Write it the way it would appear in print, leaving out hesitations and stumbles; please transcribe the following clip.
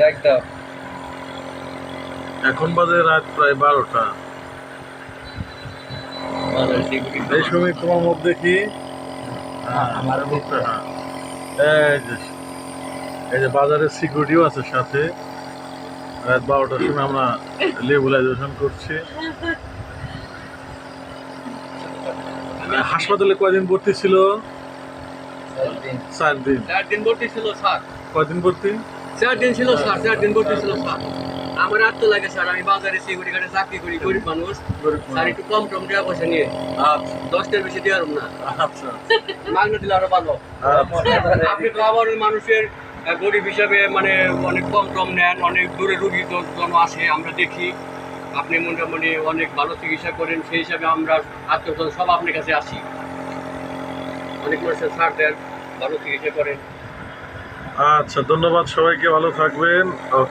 দেখ দাও। এখন বাজে রাত প্রায় 12টা। এই সময় তোমার মুখ দেখি। আমার মুখটা, এই যে এই যে বাজারের সিকিউরিটিও আছে সাথে। রাত 12টার সময় আমরা লেবুলাইজেশন করছি। হাসপাতালে কয়দিন ভর্তি ছিল? 4 দিন। 4 দিন ভর্তি ছিল স্যার। কয়দিন ভর্তি? 4 দিন ছিল স্যার, 4 দিন ভর্তি ছিল স্যার। আমার আর তো লাগে স্যার, আমি বাজারে সিকিউরিটি গার্ডে চাকরি করি, গরিব মানুষ। স্যার একটু কম টম টাকা পয়সা নিয়ে আচ্ছা 10টার বেশি দেওয়ার না, আচ্ছা মাগনা দিলে আরো ভালো। আপনি তো আবার মানুষের গরিব হিসাবে মানে অনেক কম টম নেন, অনেক দূরে রুগী জন আসে, আমরা দেখি আপনি মোটামুটি অনেক ভালো চিকিৎসা করেন, সেই হিসাবে আমরা আত্মীয় সব আপনার কাছে আসি। অনেক মানুষের ছাড় দেন, ভালো চিকিৎসা করেন। আচ্ছা, ধন্যবাদ সবাইকে, ভালো থাকবেন।